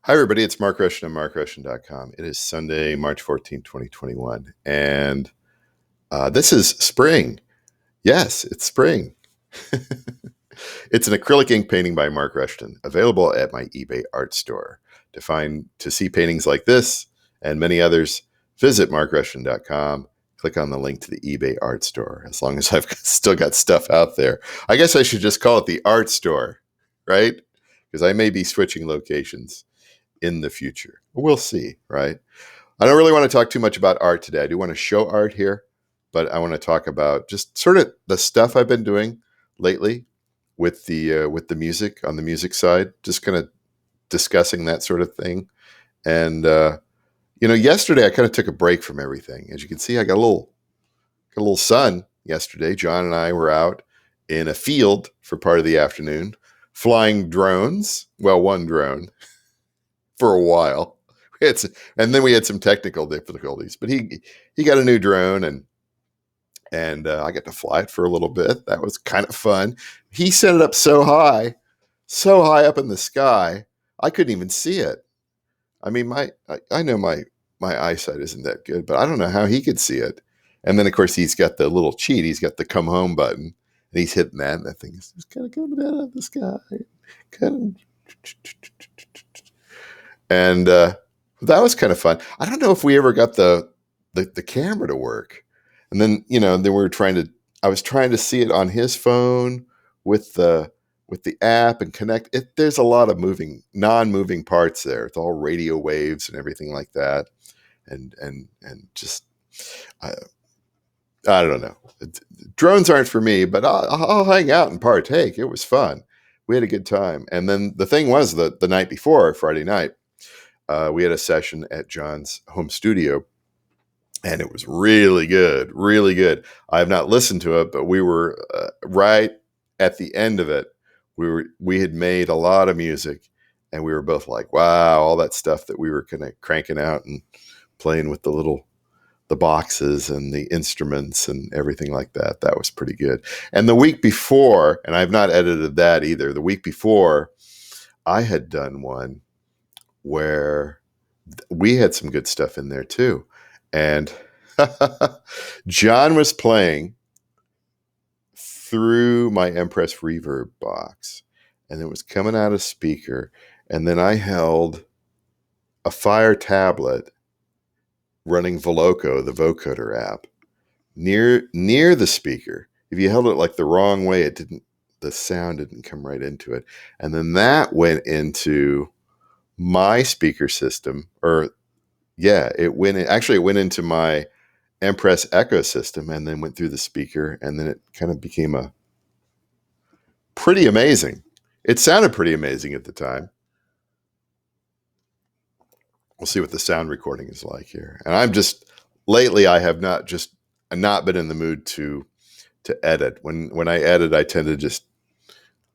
Hi, everybody. It's Mark Rushton of markrushton.com. It is Sunday, March 14th, 2021. And this is spring. Yes, it's spring. It's an acrylic ink painting by Mark Rushton, available at my eBay art store. To see paintings like this and many others, visit markrushton.com. Click on the link to the eBay art store. As long as I've still got stuff out there, I guess I should just call it the art store, right? Because I may be switching locations in the future. We'll see, right? I don't really want to talk too much about art today. I do want to show art here, but I want to talk about just sort of the stuff I've been doing lately with the music on the music side, just kind of discussing that sort of thing. And yesterday I kind of took a break from everything. As you can see, I got a little sun yesterday. John and I were out in a field for part of the afternoon, flying drones. Well, one drone for a while. And then we had some technical difficulties, but he got a new drone and I got to fly it for a little bit. That was kind of fun. He set it up so high up in the sky, I couldn't even see it. I mean, I know my eyesight isn't that good, but I don't know how he could see it. And then of course he's got the little cheat. He's got the come home button, and he's hitting that, and that thing is just kind of coming out of the sky, kind of. And that was kind of fun. I don't know if we ever got the camera to work. And then, I was trying to see it on his phone with the app and connect it. There's a lot of non-moving parts there. It's all radio waves and everything like that. And just, I don't know. Drones aren't for me, but I'll hang out and partake. It was fun. We had a good time. And then the thing was the night before, Friday night, we had a session at John's home studio, and it was really good, really good. I have not listened to it, but we were right at the end of it. We had made a lot of music, and we were both like, wow, all that stuff that we were kind of cranking out and playing with the boxes and the instruments and everything like that. That was pretty good. And the week before, and I've not edited that either, the week before, I had done one where we had some good stuff in there too. And John was playing through my Empress reverb box, and it was coming out of speaker. And then I held a Fire tablet running Veloco, the vocoder app, near the speaker. If you held it like the wrong way, the sound didn't come right into it. And then that went into my speaker system, it went into my Empress Echo system, and then went through the speaker, and then it kind of became pretty amazing. It sounded pretty amazing at the time. We'll see what the sound recording is like here. And lately I have not been in the mood to edit. When I edit, I tend to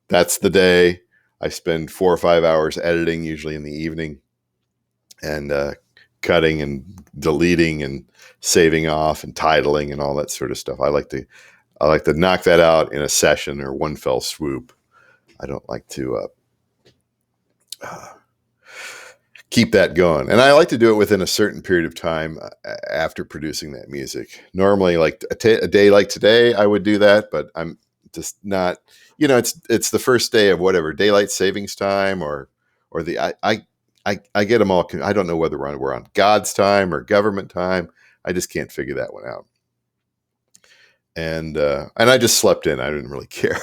that's the day. I spend 4 or 5 hours editing, usually in the evening, and cutting and deleting and saving off and titling and all that sort of stuff. I like to knock that out in a session or one fell swoop. I don't like to keep that going. And I like to do it within a certain period of time after producing that music. Normally, like a day like today, I would do that, but I'm just not, it's the first day of whatever, daylight savings time or I get them all. I don't know whether we're on God's time or government time. I just can't figure that one out. And I just slept in. I didn't really care.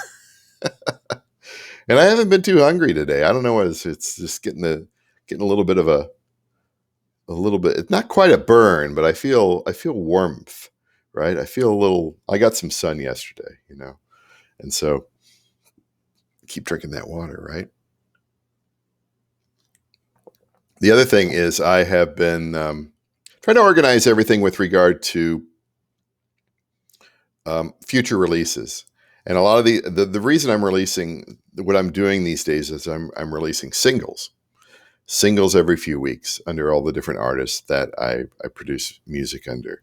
And I haven't been too hungry today. I don't know what it's just getting a little bit of a little bit. It's not quite a burn, but I feel warmth, right? I got some sun yesterday, and so keep drinking that water, right? The other thing is I have been trying to organize everything with regard to future releases. And a lot of the reason I'm releasing what I'm doing these days is I'm releasing singles every few weeks under all the different artists that I produce music under.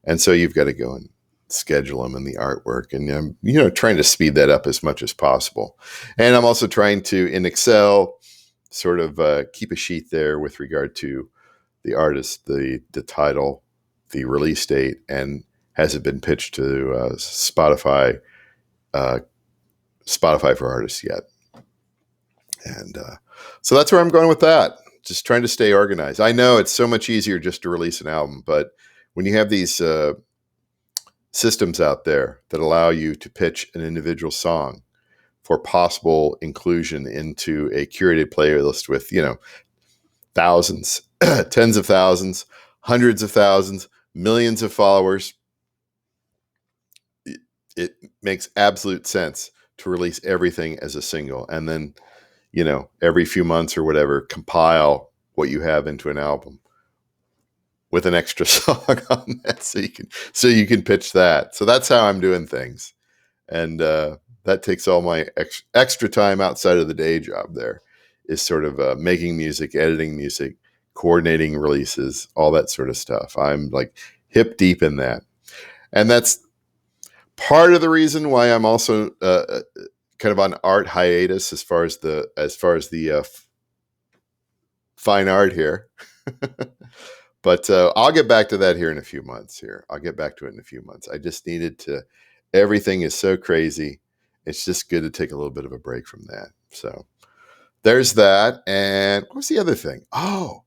And so you've got to go and schedule them and the artwork, and I'm trying to speed that up as much as possible. And I'm also trying to, in Excel, sort of keep a sheet there with regard to the artist, the title, the release date, and has it been pitched to Spotify Spotify for artists yet? And so that's where I'm going with that. Just trying to stay organized. I know it's so much easier just to release an album, but when you have these systems out there that allow you to pitch an individual song for possible inclusion into a curated playlist with, thousands, tens of thousands, hundreds of thousands, millions of followers, it makes absolute sense to release everything as a single, and then, every few months or whatever, compile what you have into an album with an extra song on that, so you can pitch that. So that's how I'm doing things, and that takes all my extra time outside of the day job. There is sort of making music, editing music, coordinating releases, all that sort of stuff. I'm like hip deep in that, and that's part of the reason why I'm also kind of on art hiatus as far as the fine art here. But I'll get back to that here in a few months. I'll get back to it in a few months. I just needed to. Everything is so crazy. It's just good to take a little bit of a break from that. So there's that. And what was the other thing? Oh,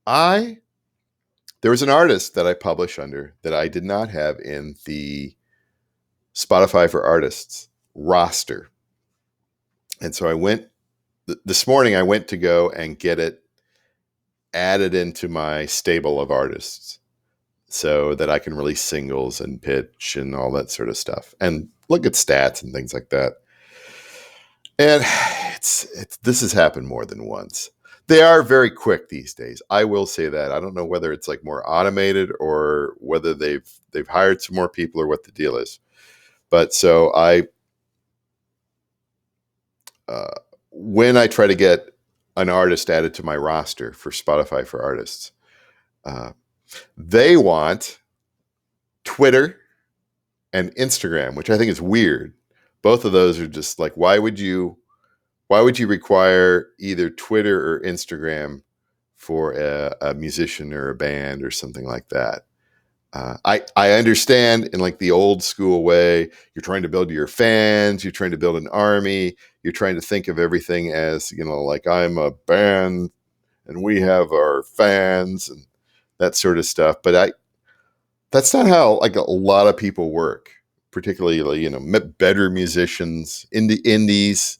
there was an artist that I publish under that I did not have in the Spotify for Artists roster. And so I went this morning, I went to go and get it added into my stable of artists so that I can release singles and pitch and all that sort of stuff and look at stats and things like that. And this has happened more than once. They are very quick these days. I will say that. I don't know whether it's like more automated or whether they've hired some more people or what the deal is. But so when I try to get an artist added to my roster for Spotify for Artists, they want Twitter and Instagram, which I think is weird. Both of those are just like, why would you require either Twitter or Instagram for a musician or a band or something like that? I understand in like the old school way, you're trying to build your fans, you're trying to build an army, you're trying to think of everything as, like I'm a band and we have our fans and that sort of stuff. But that's not how like a lot of people work, particularly, better musicians, indies,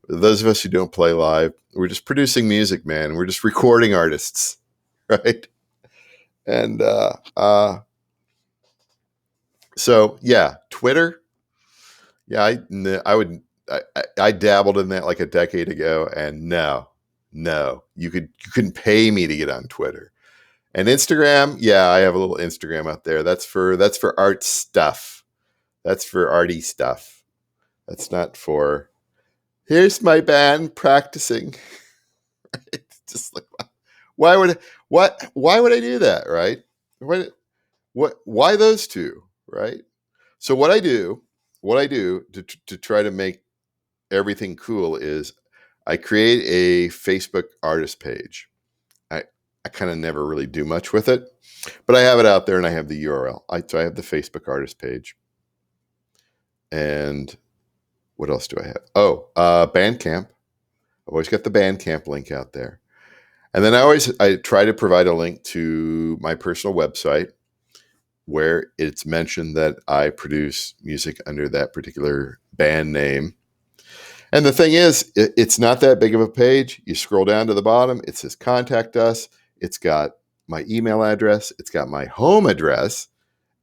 those of us who don't play live. We're just producing music, man. We're just recording artists, right? And, so yeah, Twitter. Yeah, I dabbled in that like a decade ago, and no, you couldn't pay me to get on Twitter. And Instagram, yeah, I have a little Instagram out there. That's for art stuff. That's for arty stuff. That's not for here's my band practicing. It's just like, why would I do that, right? Why those two, right? So what I do to try to make everything cool is I create a Facebook artist page. I kind of never really do much with it, but I have it out there and I have the URL. So I have the Facebook artist page. And what else do I have? Oh, Bandcamp. I've always got the Bandcamp link out there. And then I try to provide a link to my personal website where it's mentioned that I produce music under that particular band name. And the thing is, it's not that big of a page. You scroll down to the bottom, it says contact us. It's got my email address. It's got my home address.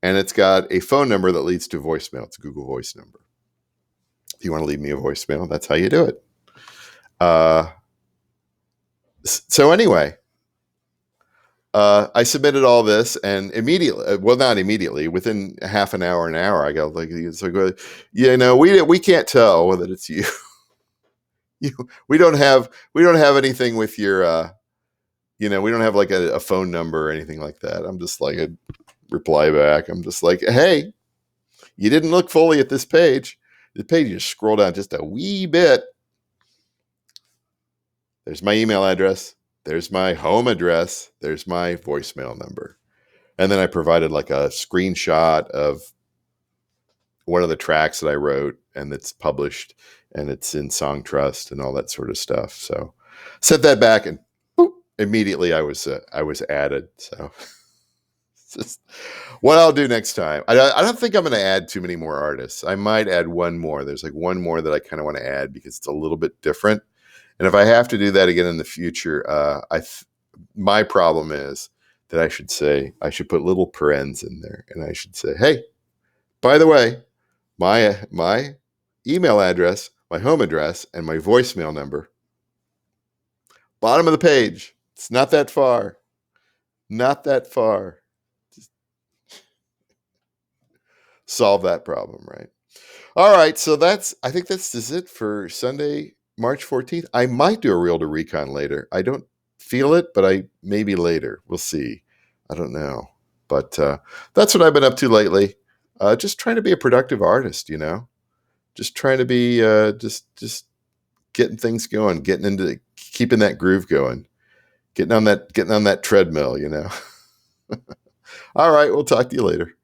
And it's got a phone number that leads to voicemail. It's a Google Voice number. If you want to leave me a voicemail, that's how you do it. So anyway, I submitted all this, and immediately, well, not immediately, within half an hour, I got like, it's like, we can't tell that it's you. We don't have anything with your, we don't have like a phone number or anything like that. I'm just like a reply back. I'm just like, hey, you didn't look fully at this page. The page, you just scroll down just a wee bit. There's my email address. There's my home address. There's my voicemail number. And then I provided like a screenshot of one of the tracks that I wrote and it's published and it's in Song Trust and all that sort of stuff. So sent that back and boop, immediately I was added. So just what I'll do next time. I don't think I'm going to add too many more artists. I might add one more. There's like one more that I kind of want to add because it's a little bit different. And if I have to do that again in the future, my problem is that I should put little parens in there, and I should say, hey, by the way, my email address, my home address, and my voicemail number, bottom of the page. It's not that far. Not that far. Just solve that problem, right? All right, so I think this is it for Sunday, March 14th. I might do a Realtor Recon later. I don't feel it, but maybe later. We'll see. I don't know. But that's what I've been up to lately. Just trying to be a productive artist, Just trying to be just getting things going, keeping that groove going, getting on that treadmill, All right, we'll talk to you later.